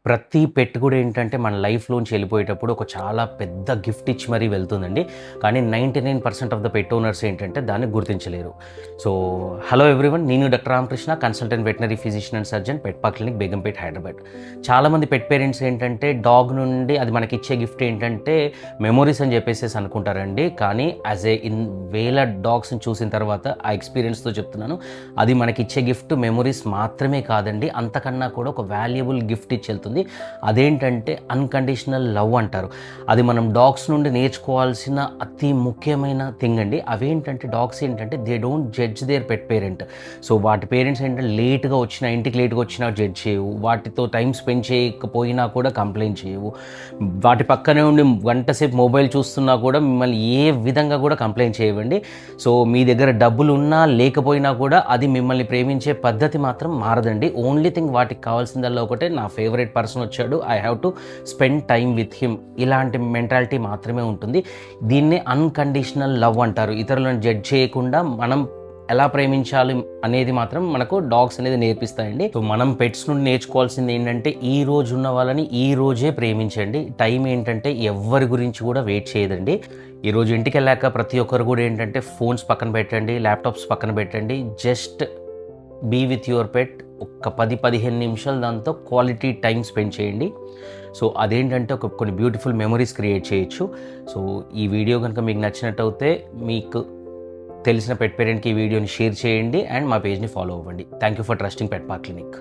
ప్రతి పెట్ కూడా ఏంటంటే మన లైఫ్‌లోంచి వెళ్ళిపోయేటప్పుడు ఒక చాలా పెద్ద గిఫ్ట్ ఇచ్చి మరీ వెళ్తుందండి. కానీ 99% ఆఫ్ ద పెట్ ఓనర్స్ ఏంటంటే దాన్ని గుర్తించలేరు. సో, హలో ఎవ్రీవన్, నేను doctor Ramakrishna, consultant veterinary physician and surgeon, pet park clinic, Begumpet, Hyderabad. చాలామంది పెట్ పేరెంట్స్ ఏంటంటే డాగ్ నుండి అది మనకిచ్చే గిఫ్ట్ ఏంటంటే మెమోరీస్ అని చెప్పేసేసి అనుకుంటారండి. కానీ ఇన్ వేల డాగ్స్‌ని చూసిన తర్వాత ఆ ఎక్స్‌పీరియన్స్‌తో చెప్తున్నాను. అది మనకిచ్చే గిఫ్ట్ మెమోరీస్ మాత్రమే కాదండి. అంతకన్నా కూడా ఒక వాల్యుబుల్ గిఫ్ట్ ఇచ్చి వెళ్తుంది. అదేంటంటే అన్‌కండిషనల్ లవ్ అంటారు. అది మనం డాగ్స్ నుండి నేర్చుకోవాల్సిన అతి ముఖ్యమైన థింగ్ అండి. అవేంటంటే డాగ్స్ ఏంటంటే they don't judge their pet parent. So, వాటి పేరెంట్స్ ఏంటంటే లేట్‌గా వచ్చినా, ఇంటికి లేట్‌గా వచ్చినా జడ్జ్ చేయవు. వాటితో టైం స్పెండ్ చేయకపోయినా కూడా కంప్లెయింట్ చేయవు. వాటి పక్కనే ఉండి గంట సేపు మొబైల్ చూస్తున్నా కూడా మిమ్మల్ని ఏ విధంగా కూడా కంప్లెయింట్ చేయవండి. సో, మీ దగ్గర డబ్బులున్నా లేకపోయినా కూడా అది మిమ్మల్ని ప్రేమించే పద్ధతి మాత్రం మారదండి. ఓన్లీ థింగ్ వాటికి కావాల్సిందల్లా ఒకటే, నా ఫేవరెట్ పర్సన్ వచ్చాడు, I have to spend time with him. ఇలాంటి మెంటాలిటీ మాత్రమే ఉంటుంది. దీన్నే అన్‌కండిషనల్ లవ్ అంటారు. ఇతరులను జడ్జ్ చేయకుండా మనం ఎలా ప్రేమించాలి అనేది మాత్రం మనకు డాగ్స్ అనేది నేర్పిస్తాయండి. సో, మనం పెట్స్ నుండి నేర్చుకోవాల్సింది ఏంటంటే ఈ రోజు ఉన్న వాళ్ళని ఈ రోజే ప్రేమించండి. టైం ఏంటంటే ఎవ్వరి గురించి కూడా వెయిట్ చేయదండి. ఈరోజు ఇంటికి వెళ్ళాక ప్రతి ఒక్కరు కూడా ఏంటంటే ఫోన్స్ పక్కన పెట్టండి, ల్యాప్టాప్స్ పక్కన పెట్టండి. Just be with your pet. ఒక 10-15 నిమిషాలు దాంతో క్వాలిటీ టైం స్పెండ్ చేయండి. సో, అదేంటంటే కొన్ని బ్యూటిఫుల్ మెమరీస్ క్రియేట్ చేయొచ్చు. సో, ఈ వీడియో కనుక మీకు నచ్చినట్టయితే మీకు తెలిసిన పెట్ పేరెంట్కి ఈ వీడియోని షేర్ చేయండి అండ్ మా పేజ్ని ఫాలో అవ్వండి. Thank you for trusting pet park clinic.